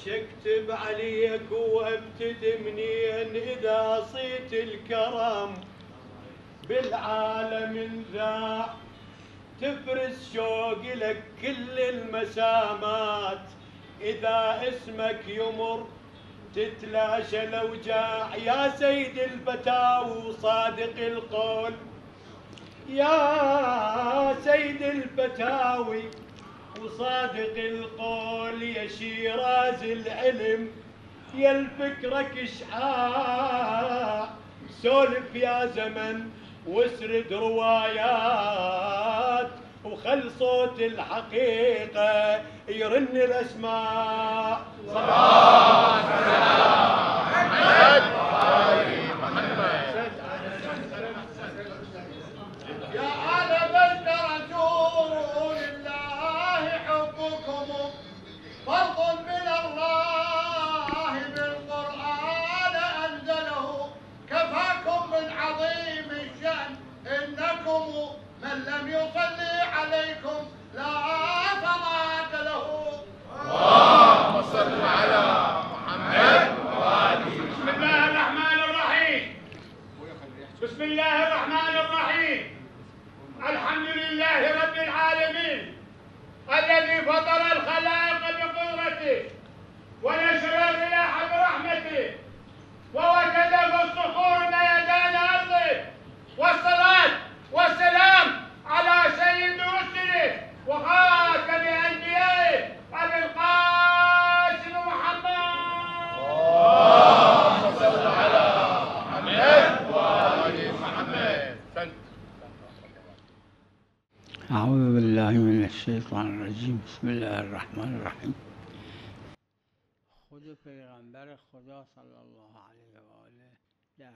اكتب عليك وابتدي منين اذا صيت الكرم بالعالم ذا تفرز شوق لك كل المسامات اذا اسمك يمر تتلاشى الاوجاع يا سيد الفتاوى صادق القول يا سيد الفتاوي وصادق القول يا شيراز العلم يا الفكرك اشعاع سولف يا زمن واسرد روايات وخل صوت الحقيقة يرن الأسماع صلاة سلام يا آل بيت رسول الله حبكم فرض من الله بالقرآن أنزله كفاكم من عظيم الشأن إنكم من لم يصلي عليكم لا صلاة له. اللهم صل على محمد وآله. بسم الله الرحمن الرحيم. بسم الله الرحمن الرحيم. الحمد لله رب العالمين الذي فطر الخلائق بقدرته ونشر الرياح برحمته ووجد في الصخور ميدان ارضه والصلاه والسلام على سيد رسله وخاتم انبيائه ابي القاسم محمد. اللهم صل على محمد وآل محمد. أعوذ بالله من الشيطان الرجيم. بسم الله الرحمن الرحیم. خود پیغمبر خدا صلی الله علیه و آله در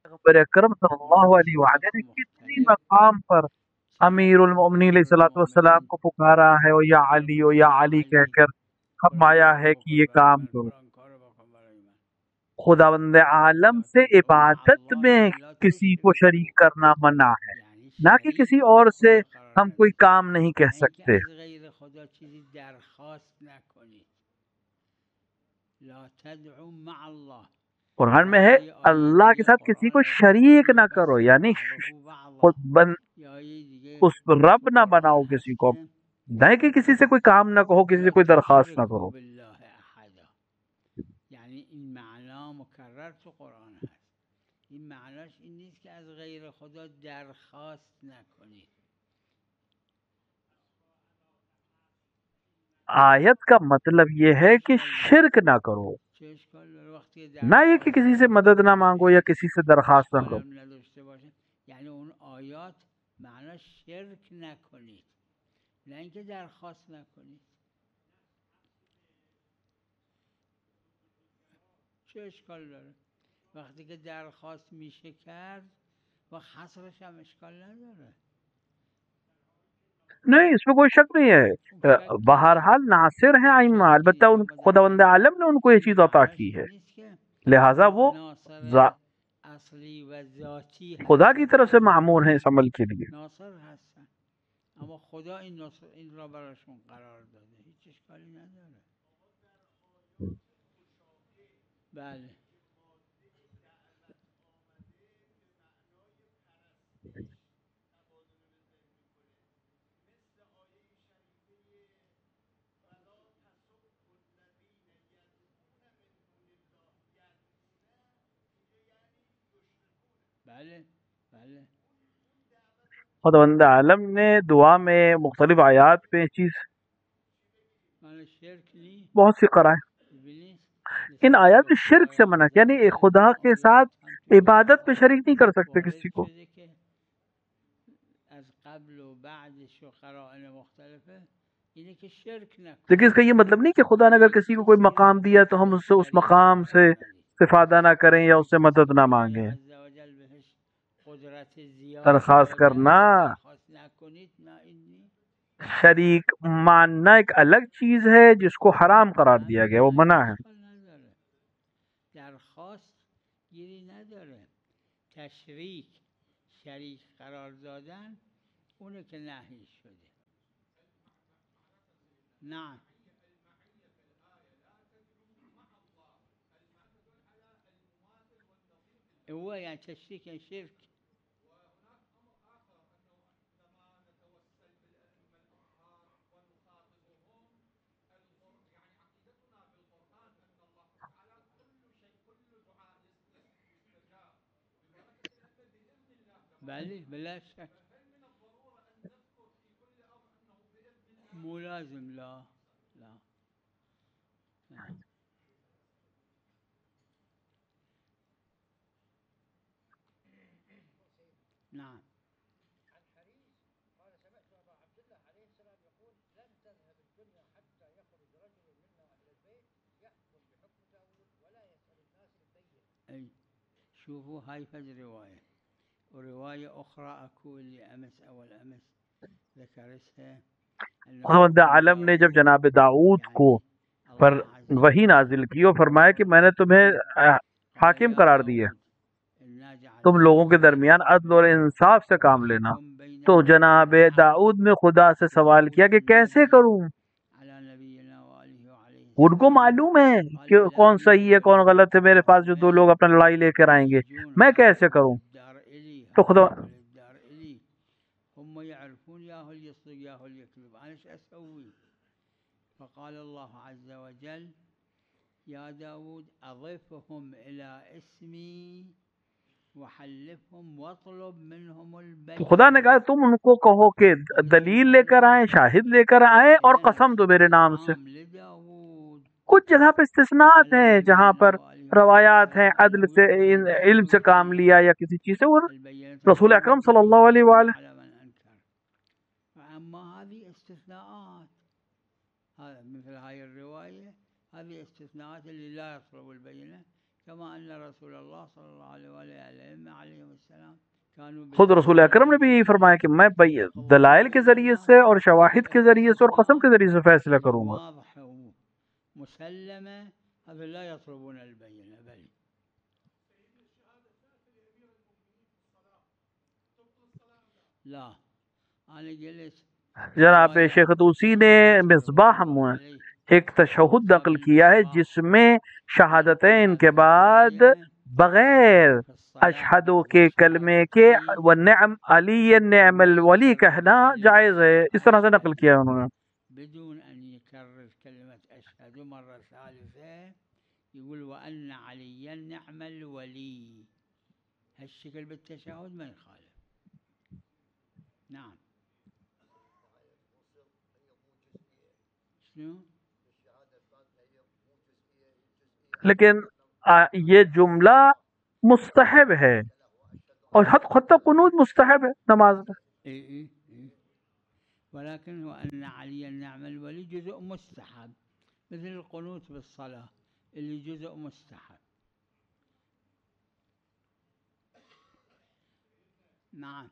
پیغمبر اکرم صلی اللہ علیہ وآلہ نے کتنی مقام پر امیر المؤمنین علیہ السلام کو پکارا ہے اور یا علی کہہ کر فرمایا ہے کہ یہ کام کرو. خداوند عالم سے عبادت میں کسی کو شریک کرنا منع ہے، نہ کہ کسی اور سے ہم کوئی کام نہیں کہہ سکتے. قرآن میں ہے اللہ کے ساتھ کسی کو شریک نہ کرو، یعنی اس رب نہ بناؤ کسی کو، نہ کہ کسی سے کوئی کام نہ کہو، کسی سے کوئی درخواست نہ کرو. یعنی این معنا مکرر تو قرآن هست. این معناش این نیست که از غیر خدا درخواست نکنید. آیت کا مطلب یہ ہے کہ شرک نہ کرو، نہ یہ کہ کسی سے مدد نہ مانگو یا کسی سے درخواست نہ کرو. یعنی اون آیات معنی شرک نکنید، نه اینکه درخواست نکنید. چه اشکال داره؟ وقتی که درخواست میشه کرد و حصرش هم اشکال نداره. نہیں اس میں کوئی شک نہیں ہے. بہرحال ناصر ہیں ائمہ، البتہ خداوند عالم نے ان کو یہ چیز عطا کی ہے، لہٰذا وہ خدا کی طرف سے معمور ہیں اس عمل کے لیے. ناصر هستن اما خدا این را براشون قرار داده، هیچ اشکالی نداره. بله خداوند عالم نے دعا میں مختلف آیات میں چیز بہت سی قرائن ان آیات میں شرک سے منع کیا، یعنی خدا کے ساتھ عبادت میں شریک نہیں کر سکتے کسی کو. لیکن اس کا یہ مطلب نہیں کہ خدا نے اگر کسی کو کوئی مقام دیا تو ہم اس سے اس مقام سے استفادہ نہ کریں یا اس سے مدد نہ مانگیں. درخواست کرنا شریک ماننا ایک الگ چیز ہے جس کو حرام قرار دیا گیا، وہ منع ہے. درخواست گیری نداره، شریک قرار دادن اونه که نهی شده. نعم هو يعني تشريك يعني شرك. بله بلا شك مو لازم لا لا نعم. عن حريص قال سمعت أبا عبد الله عليه السلام يقول لن تذهب الدنيا حتى يخرج رجل منا إلى البيت يحكم بحكم داود ولا يسأل الناس البين. أي شوفوا هاي فد رواية ورواية أخرى أكو اللي أمس أول أمس ذكرتها. خداوند عالم نے جب جناب داؤد کو پر وحی نازل کی اور فرمایا کہ میں نے تمہیں حاکم قرار دیا، تم لوگوں کے درمیان عدل اور انصاف سے کام لینا، تو جناب داؤد نے خدا سے سوال کیا کہ کیسے کروں؟ ان کو معلوم ہے کہ کون صحیح ہے کون غلط ہے، میرے پاس جو دو لوگ اپنا لڑائی لے کر آئیں گے، میں کیسے کروں؟ تو خدا هم يعرفون يا هل يصدق يا هل يكذب، أنا ايش أسوي؟ فقال الله عز وجل يا داود أضفهم إلى اسمي وحلفهم واطلب منهم البينة. تو خدا نے کہا تم ان کو کہو کہ دلیل لے کر آئیں، شاہد لے کر آئیں اور قسم دو میرے نام سے. کچھ جگہ پہ استثناءات ہیں جہاں پر روایات ہیں عدل سے علم سے کام لیا یا کسی چیز سے، اور رسول اکرم صلی اللہ علیہ وآلہ. أما هذه استثناءات، هذا مثل هاي الرواية هذه استثناءات اللي لا يطلب البينة، كما أن رسول الله صلى الله عليه وآله عليهم السلام خود رسول اکرم نے بھی یہی فرمایا کہ میں دلائل کے ذریعے سے اور شواہد کے ذریعے سے اور قسم کے ذریعے سے فیصلہ کروں گا. مسلمة هذا لا يطلبون البينة بل لا. أنا جلست جناب شیخ طوسی نے مصباح میں ایک تشہد نقل کیا ہے جس میں شہادتین کے بعد بغیر اشہدو کے کلمے کے ونعم علی نعم الولی کہنا جائز ہے، اس طرح سے نقل کیا ہے انہوں نے. بدون أن يكرر كلمة أشهد مرة ثالثة يقول وأن عليا نعم الولي، هالشكل بالتشهد ما يخالف. نعم. لیکن یہ جملہ مستحب ہے اور حتی قنوت مستحب ہے نماز میں. ولكن وأن عليا نعم الولي جزء مستحب مثل القنوت بالصلاة اللي جزء مستحب. نعم.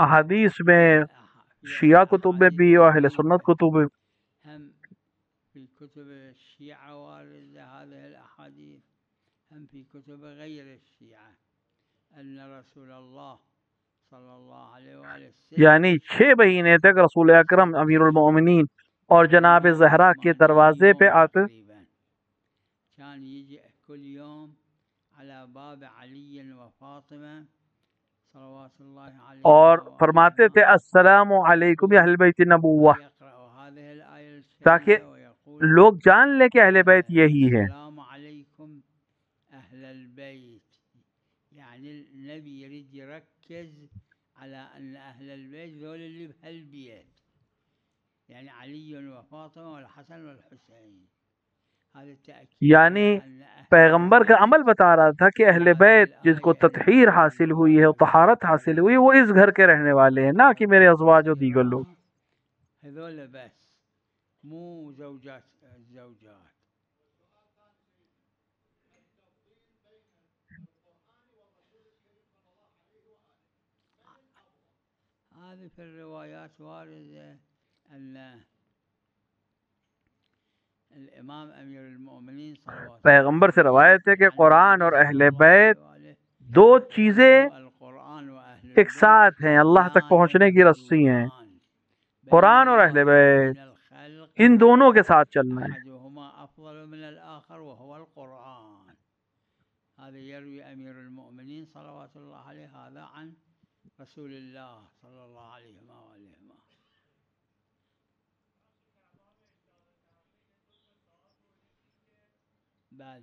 احادیث میں شیعہ کتب میں بھی اور اہل سنت کتب میں هم في كتب الشيعة وارد هذه الأحاديث، هم في كتب غير الشيعة أن رسول الله صلى الله عليه وآله یعنی 6 مہینے تک رسول اکرم امیر المومنین اور جناب زہرا کے دروازے پہ آتے كان يجي كل يوم على باب علي وفاطمة صلوات الله عليه اور فرماتے تھے السلام علیکم یا اہل بیت نبوہ، هذه الآية تاکہ الشريفة ويقول لوگ جان لیں کہ اہل بیت یہی ہے. السلام عليكم أهل البيت، يعني النبي يريد يركز على أن أهل البيت ذول اللي بهالبيت، يعني علي وفاطمة والحسن والحسين. هذا التأكيد یعنی أن أهل پیغمبر کا عمل بتا رہا تھا کہ اہل بیت جس کو تطہیر حاصل ہوئی ہے، طہارت حاصل ہوئی، وہ اس گھر کے رہنے والے ہیں، نہ کہ میرے ازواج و دیگر لوگ. هذول بس مو زوجات. هذه في الروايات واردة أن الإمام أمير المؤمنين صلوات پیغمبر سے روایت ہے کہ قرآن اور اہل بیت الله دو چیزیں القرآن وأهل ایک ساتھ ہیں، اللہ تک پہنچنے کی رسی ہیں. قرآن اور اہل بیت ان دونوں کے ساتھ چلنا ہے. أحدهما أفضل من الآخر وهو القرآن. هذا يروي أمير المؤمنين صلوات الله عليه هذا عن رسول الله صلى الله عليه وآله. بله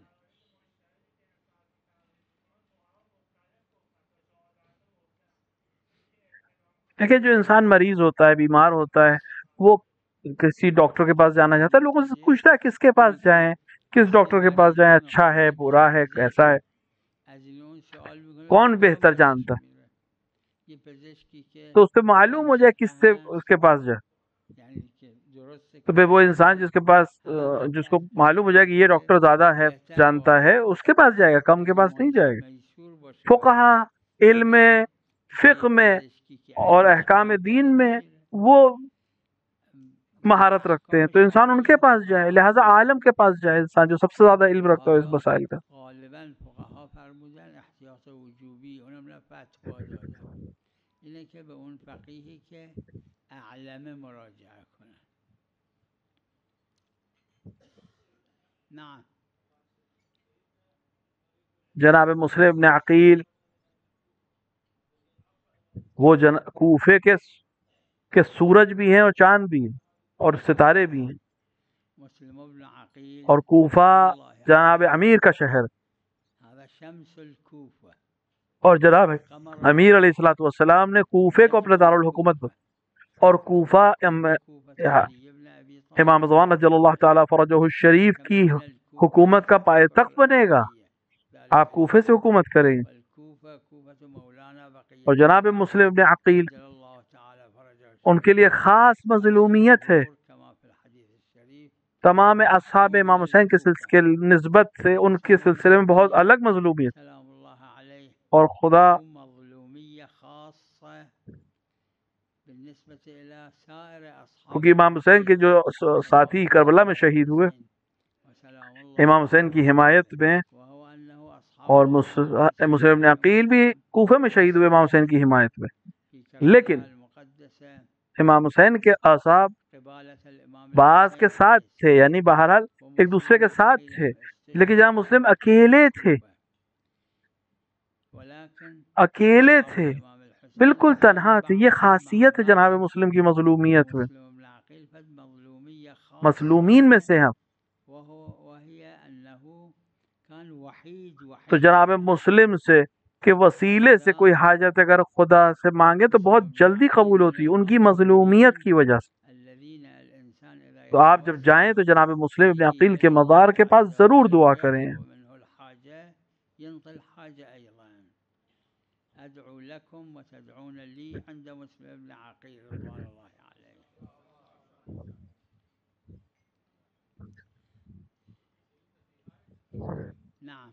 دیکھیں جو انسان مریض ہوتا ہے، بیمار ہوتا ہے، وہ کسی ڈاکٹر کے پاس جانا چاہتا ہے، لوگوں سے پوچھتا ہے کس کے پاس جائیں، کس ڈاکٹر کے پاس جائیں، اچھا ہے، برا ہے، کیسا ہے، کون بہتر جانتا ہے. تو اس سے معلوم ہو جائے کس سے اس کے پاس جائے. تو پھر وہ انسان جس کے پاس جس کو معلوم ہو جائے کہ یہ ڈاکٹر زیادہ ہے، جانتا ہے، اس کے پاس جائے گا، کم کے پاس نہیں جائے گا. فقہا علم فقہ میں اور احکام دین میں وہ مہارت رکھتے ہیں، تو انسان ان کے پاس جائے، لہٰذا عالم کے پاس جائے انسان جو سب سے زیادہ علم رکھتا ہے اس مسائل کا. غالباً فقها فرمودن احتیاط وجوبی، اونم نه فتوا دادن، اینه که به اون فقیهی که اعلم مراجعه کنن. نعم. جناب مسلم ابن عقیل وہ کوفے کے سورج بھی ہیں اور چاند بھی ہیں اور ستارے بھی ہیں. مسلم ابن عقیل اور کوفہ جناب امیر کا شہر، هذا شمس الكوفة. اور جناب امیر علیہ الصلوۃ والسلام نے کوفے کو اپنا دارالحکومت بنا، اور کوفہ امام رضوان رضی اللہ تعالیٰ فرجہ الشریف کی حکومت کا پائے تخت بنے گا. آپ کوفے سے حکومت کریں گے. اور جناب مسلم ابن عقیل ان کے لیے خاص مظلومیت ہے. تمام اصحاب امام حسین کے نسبت سے ان کے سلسلے میں بہت الگ مظلومیت، اور خدا کیونکہ امام حسین کے جو ساتھی کربلا میں شہید ہوئے امام حسین کی حمایت میں، اور مسلم ابن عقیل بھی کوفے میں شہید ہوئے امام حسین کی حمایت میں، لیکن امام حسین کے اصحاب بعض کے ساتھ تھے، یعنی بہرحال ایک دوسرے کے ساتھ تھے، لیکن جہاں مسلم اکیلے تھے، بالکل تنہا تھے. یہ خاصیت ہے جناب مسلم کی مظلومیت میں، مظلومین میں سے ہم. تو جناب مسلم سے کہ وسیلے سے کوئی حاجت اگر خدا سے مانگے تو بہت جلدی قبول ہوتی ہے ان کی مظلومیت کی وجہ سے. تو آپ جب جائیں تو جناب مسلم ابن عقیل کے مزار کے پاس ضرور دعا کریں. ادعو لكم وتدعون لي عند مسلم ابن عقيل رضوان الله عليه. نعم.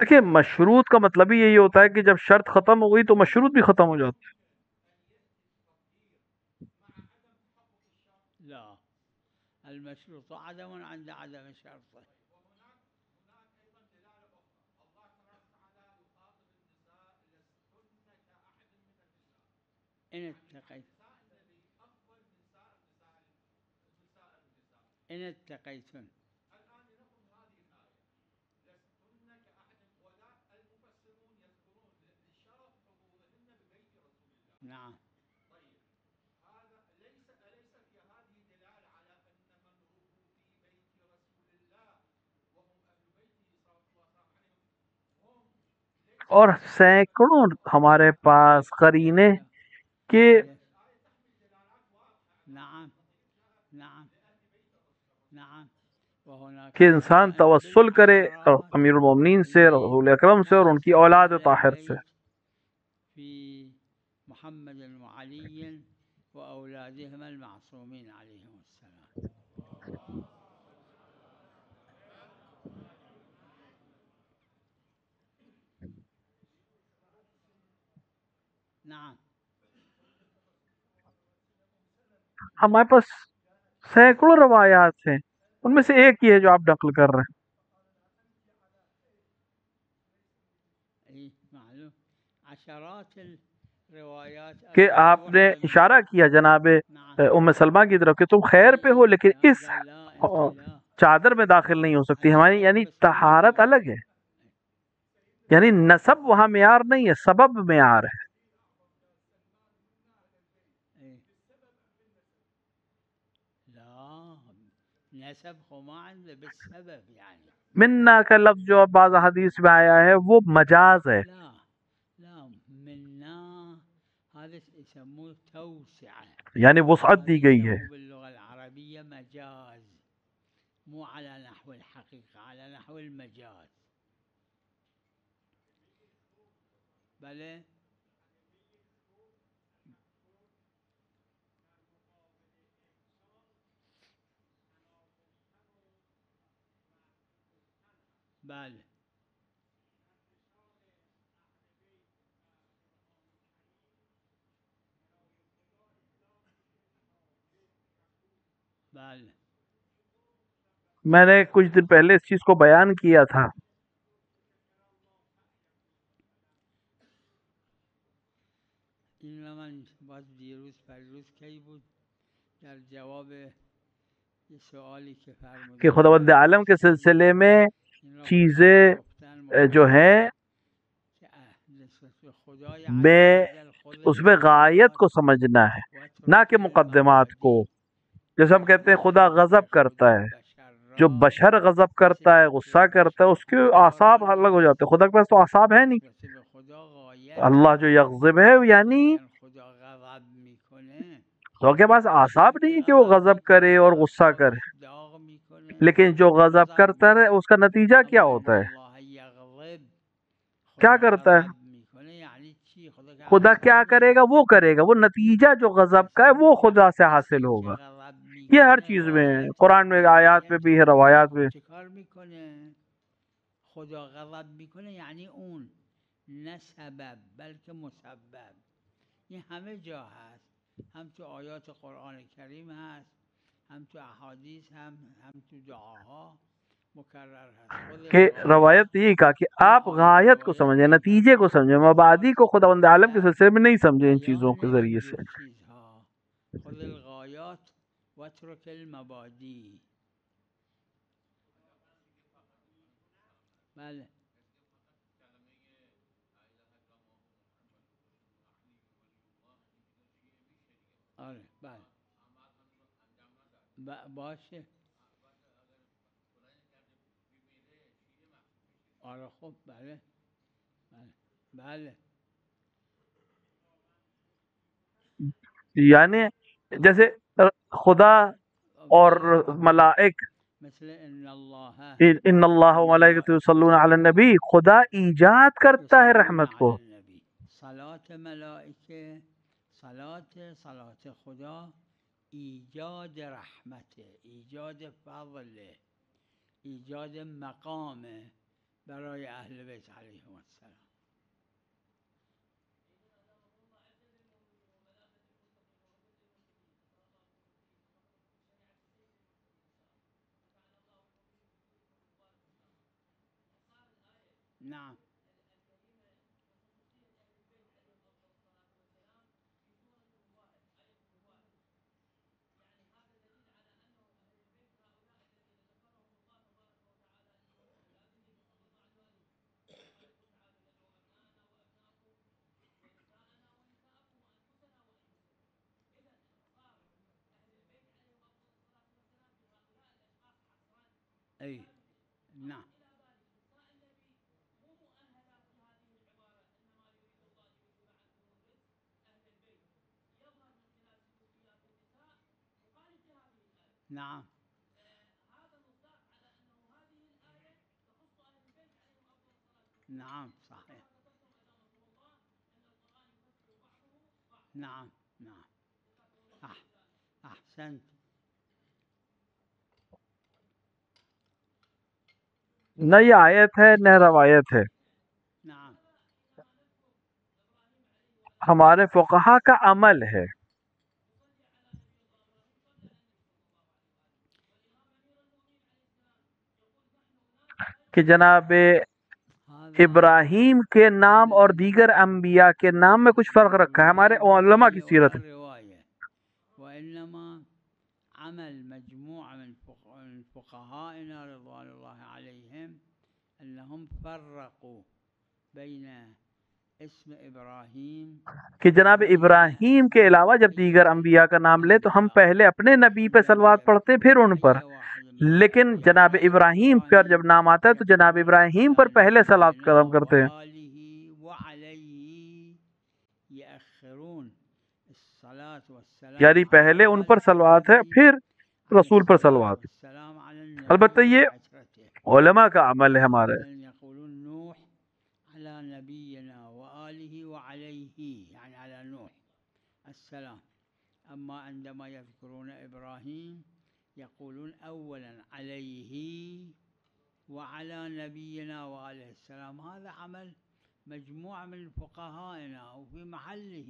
دیکھیے مشروط کا مطلب ہی یہی ہوتا ہے کہ جب شرط ختم ہو گئی تو مشروط بھی ختم ہو جاتا ہے. لا، المشروط عدم عند عدم شرطه. إن اتقيتن. نعم. اور سینکڑوں ہمارے پاس قرینے کہ نعم نعم نعم. کہ انسان توسل کرے امیر المومنین سے، رسول اکرم سے اور ان کی اولاد طاہر سے. في محمد وعلي وأولادهم المعصومين عليهم السلام. نعم. ہمارے پاس سینکڑوں روایات ہیں، ان میں سے ایک ہی ہے جو آپ نقل کر رہے ہیں. معلوم عشرات الروایات کہ آپ نے اشارہ کیا جناب ام سلمہ کی طرف کہ تم خیر پہ ہو لیکن اس چادر میں داخل نہیں ہو سکتی. ہماری یعنی طہارت الگ ہے، یعنی نسب وہاں معیار نہیں ہے، سبب معیار ہے. نسب خما بالسبب يعني. منا کا لفظ جو بعض حدیث میں آیا ہے وہ مجاز ہے. لا لا، منا هذا يسموه توسعة، یعنی وسعت دی گئی ہے. باللغة العربية مجاز، مو على نحو الحقيقة، على نحو المجاز. بلى بلى بلى. میں نے کچھ دن پہلے اس چیز کو بیان کیا تھا. این من باز دیروز پریروز کی بود در جواب یہ سوالی کہ فرمودن کہ خداوند عالم کے سلسلے میں چیزیں جو ہیں میں اس میں غایت کو سمجھنا ہے نہ کہ مقدمات کو. جیسے ہم کہتے ہیں خدا غضب کرتا ہے، جو بشر غضب کرتا ہے، غصہ کرتا ہے، اس کے اعصاب الگ ہو جاتے ہیں. خدا کے پاس تو اعصاب ہے نہیں. اللہ جو یغضب ہے یعنی تو کے پاس اعصاب نہیں ہے کہ وہ غضب کرے اور غصہ کرے. لیکن جو غضب کرتا ہے اس کا نتیجہ کیا ہوتا ہے؟ کیا کرتا ہے؟ خدا کیا کرے گا؟ وہ کرے گا. وہ نتیجہ جو غضب کا ہے وہ خدا سے حاصل ہوگا. یہ ہر چیز میں ہے، قرآن میں آیات میں بھی ہے، روایات میں. خدا غضب میکنه یعنی اون نه سبب بلکه مسبب. این همه جا هست، هم تو آیات قرآن کریم هست، هم تو احادیث، هم تو دعاها مکرر هست. کہ روایت یہی کہا کہ آپ غایت کو سمجھیں، نتیجے کو سمجھیں، مبادی کو خداوند عالم کے سلسلے میں نہیں سمجھیں ان چیزوں کے ذریعے سے. خذ الغایات واترک المبادی. بله آره بله باشه آره خب بله بله بله. یعنی جیسے خدا اور ملائک، مثل ان اللہ و ملائکتہ یصلون علی النبی، خدا ایجاد کرتا ہے رحمت کو. صلاة ملائکه، صلاة خدا ایجاد رحمته، ایجاد فضله، ایجاد مقامه، برای اهل بیت علیهم السلام. نعم اي نعم نعم نعم صحيح نعم نعم أحسنت. نہ یہ آیت ہے نہ روایت ہے، نعم ہمارے فقہا کا عمل ہے کہ جناب هذا ابراہیم کے نام اور دیگر انبیاء کے نام میں کچھ فرق رکھا ہے ہمارے علماء کی سیرت میں۔ رواية وإنما عمل مجموعة من فقهائنا رضوان الله عليهم أنهم فرقوا بين اسم إبراهيم کہ جناب ابراہیم کے علاوہ جب دیگر انبیاء کا نام لے تو ہم پہلے اپنے نبی پہ صلوات پڑھتے پھر ان پر، لیکن جناب ابراہیم پر جب نام آتا ہے تو جناب ابراہیم پر پہلے صلوات کرم کرتے ہیں، وآله وعليه يأخرون الصلاة والسلام یعنی پہلے ان پر صلوات ہے پھر رسول پر صلوات۔ والسلام على النبي البتہ یہ وعترته. علماء کا عمل ہے ہمارے۔ مثلاً يقولون نوح على نبينا وآله وعليه يعني على نوح السلام. أما عندما يذكرون إبراهيم يقولون أولا عليه وعلى نبينا وآله السلام. هذا عمل مجموعة من فقهائنا وفي محله،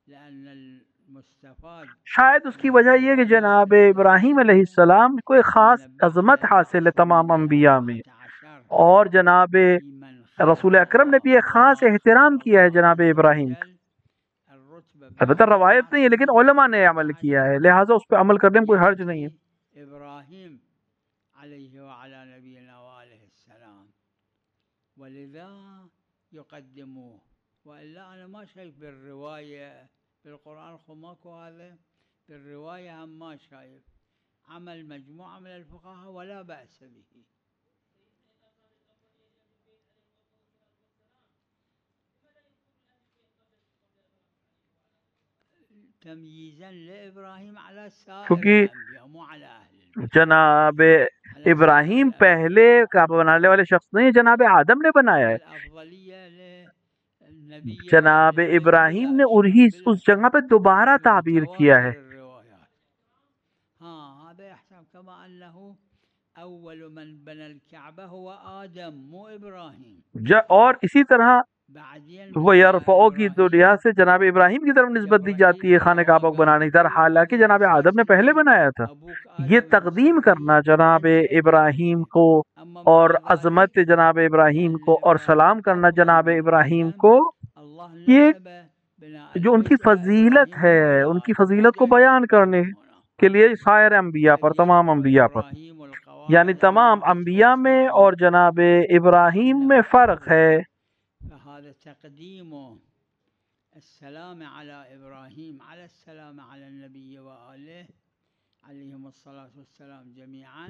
لأن المستفاد شاید اس کی وجہ یہ کہ جناب ابراہیم علیہ السلام کو ایک خاص عظمت حاصل ہے تمام انبیاء میں، اور جناب رسول اکرم نے بھی ایک خاص احترام کیا ہے جناب ابراہیم کا۔ البتہ روایت نہیں ہے لیکن علماء نے عمل کیا ہے، لہٰذا اس پہ عمل کرنے میں کوئی حرج نہیں ہے۔ إبراهيم عليه وعلى نبينا وآله السلام، ولذا يقدموه. وإلا أنا ما شايف بالرواية بالقرآن خماكو هذا بالرواية هم ما شايف عمل مجموعة من الفقهاء ولا بأس به. تمييزا لإبراهيم على سائر کیونکہ الأنبياء مو على أهل البيت. جناب ابراہیم پہلے کعبہ بنانے والے شخص نہیں، جناب آدم نے بنایا ہے۔ الأفضلية للنبي جناب ابراہیم نے اس جگہ پہ دوبارہ تعبیر کیا ہے۔ هذا يحسب كما أنه أول من بنى الكعبة هو آدم مو إبراهيم. اور اسی طرح بعدين وہ یرفعو کی دنیا سے جناب ابراہیم کی طرف نسبت دی جاتی ہے خانہ کعبہ کو بنانے کی طرح، حالانکہ جناب آدم نے پہلے بنایا تھا۔ یہ تقدیم کرنا جناب ابراہیم کو اور عظمت جناب ابراہیم کو اور سلام کرنا جناب ابراہیم کو، یہ جو ان کی فضیلت ہے، ان کی فضیلت کو بیان کرنے کے لیے سائر انبیاء پر، تمام انبیاء پر، یعنی تمام انبیاء میں اور جناب ابراہیم میں فرق ہے۔ فهذا تقديم السلام على إبراهيم على السلام على النبي وآله عليهم الصلاة والسلام جميعا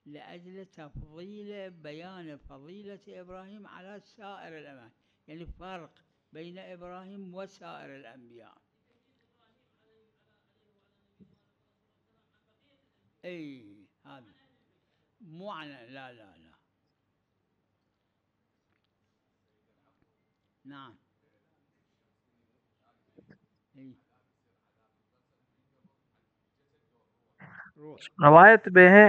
لأجل تفضيل بيان فضيلة إبراهيم على سائر الأنبياء، يعني فرق بين إبراهيم وسائر الأنبياء. أي هذا مو على لا لا لا نعم روایت میں ہے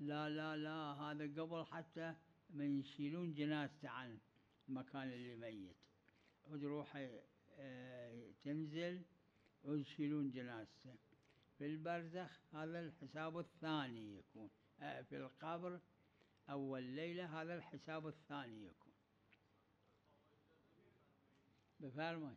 لا هذا قبل حتى من يشيلون جنازته عن المكان اللي ميت، وتروح تنزل ويشيلون جنازته. في البرزخ هذا الحساب الثاني يكون، في القبر أول ليلة هذا الحساب الثاني يكون. بفرمائي.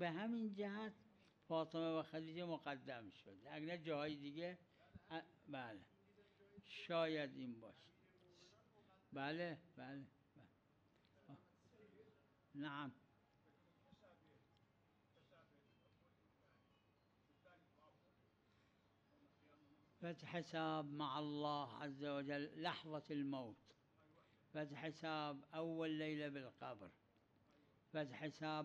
به همین جهت فاطمه و خدیجه مقدم شد، اگر جای دیگه بله شاید این باشه. بله نعم. فتح حساب مع الله عز وجل لحظة الموت، فتح حساب أول ليلة بالقبر، فتح حساب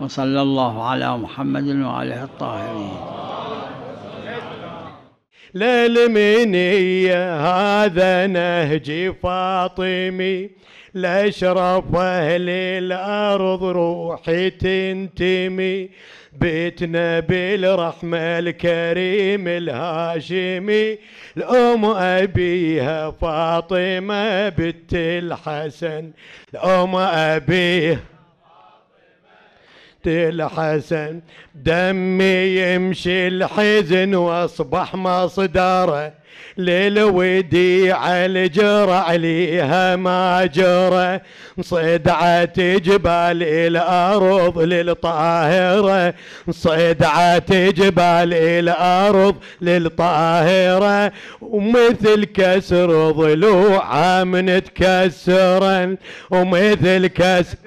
وصلى الله على محمد وآله الطاهرين. للمنية هذا نهج فاطمي، لأشرف أهل الأرض روحي تنتمي، بيتنا بالرحمة الكريم الهاشمي، الأم أبيها فاطمة بنت الحسن، الأم أبيها الحسن، دمي يمشي الحزن واصبح مصدره، للوديع الجرى عليها ما جرى، صدعت جبال الأرض للطاهرة، صدعت جبال الأرض للطاهرة، ومثل كسر ضلوعها من تكسرا، ومثل كسر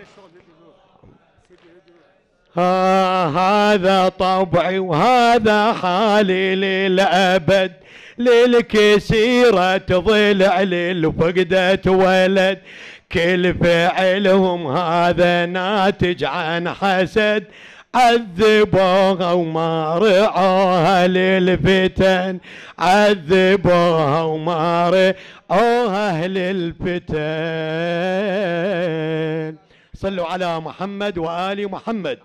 هذا طبعي وهذا حالي للأبد، للكسيرة ضلع للفقدة ولد، كل فعلهم هذا ناتج عن حسد، عذبوها وما رعوها للفتن، عذبوها وما رعوها للفتن. صلوا على محمد وآل محمد.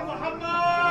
محمد